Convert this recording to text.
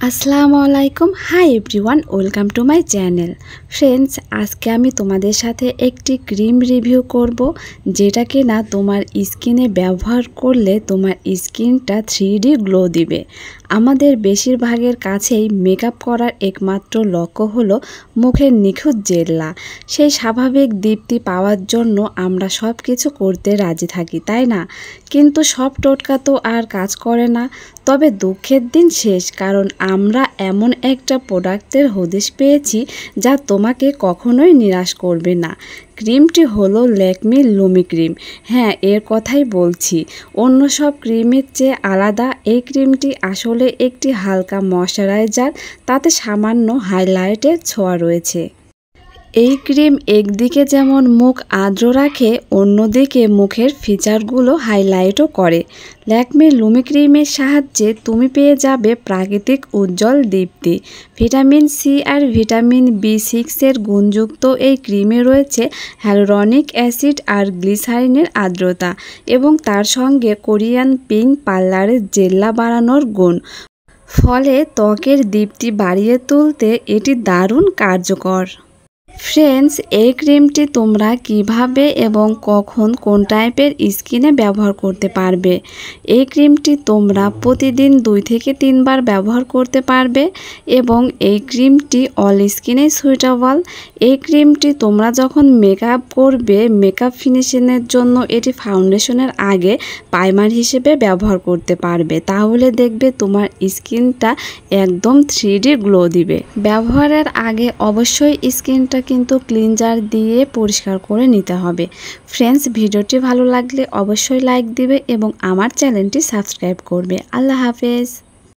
আসসালামু আলাইকুম। Hi everyone, welcome to my channel. Friends, আজকে আমি তোমাদের সাথে একটি ক্রিম রিভিউ করব, যেটা কিনা তোমার স্কিনে ব্যবহার করলে তোমার স্কিনটা 3D গ্লো দিবে। আমাদের বেশিরভাগের কাছেই মেকআপ করার একমাত্র লক্ষ্য হলো মুখের নিখুঁত জেল্লা। সেই স্বাভাবিক দীপ্তি পাওয়ার জন্য আমরা সব কিছু করতে রাজি থাকি, তাই না? কিন্তু সব টোটকা তো আর কাজ করে না। তবে দুঃখের দিন শেষ, কারণ আমরা এমন একটা প্রোডাক্টের হদিশ পেয়েছি যা তোমাকে কখনোই নিরাশ করবে না। ক্রিমটি হলো ল্যাকমি লুমি ক্রিম। হ্যাঁ, এর কথাই বলছি। অন্য সব ক্রিমের চেয়ে আলাদা এই ক্রিমটি আসলে একটি হালকা ময়শ্চারাইজার, তাতে সামান্য হাইলাইটের ছোঁয়া রয়েছে। এই ক্রিম একদিকে যেমন মুখ আর্দ্র রাখে, অন্যদিকে মুখের ফিচারগুলো হাইলাইটও করে। ল্যাকমি লুমি ক্রিমের সাহায্যে তুমি পেয়ে যাবে প্রাকৃতিক উজ্জ্বল দীপ্তি। ভিটামিন সি আর ভিটামিন B6-এর গুণযুক্ত এই ক্রিমে রয়েছে হ্যালুরনিক অ্যাসিড আর গ্লিসারিনের আর্দ্রতা, এবং তার সঙ্গে কোরিয়ান পিঙ্ক পার্লারের জেল্লা বাড়ানোর গুণ। ফলে ত্বকের দীপ্তি বাড়িয়ে তুলতে এটি দারুণ কার্যকর। ফ্রেন্ডস, এই ক্রিমটি তোমরা কিভাবে এবং কখন কোন টাইপের স্কিনে ব্যবহার করতে পারবে? এই ক্রিমটি তোমরা প্রতিদিন 2 থেকে 3 বার ব্যবহার করতে পারবে, এবং এই ক্রিমটি অল স্কিনে সুইটেবল। এই ক্রিমটি তোমরা যখন মেকআপ করবে, মেকআপ ফিনিশিংয়ের জন্য এটি ফাউন্ডেশনের আগে প্রাইমার হিসেবে ব্যবহার করতে পারবে। তাহলে দেখবে তোমার স্কিনটা একদম 3D গ্লো দিবে। ব্যবহারের আগে অবশ্যই স্কিনটা কিন্তু ক্লিনজার দিয়ে পরিষ্কার করে নিতে হবে। ফ্রেন্ডস, ভিডিওটি ভালো লাগলে অবশ্যই লাইক দিবে এবং আমার চ্যানেলটি সাবস্ক্রাইব করবে। আল্লাহ হাফেজ।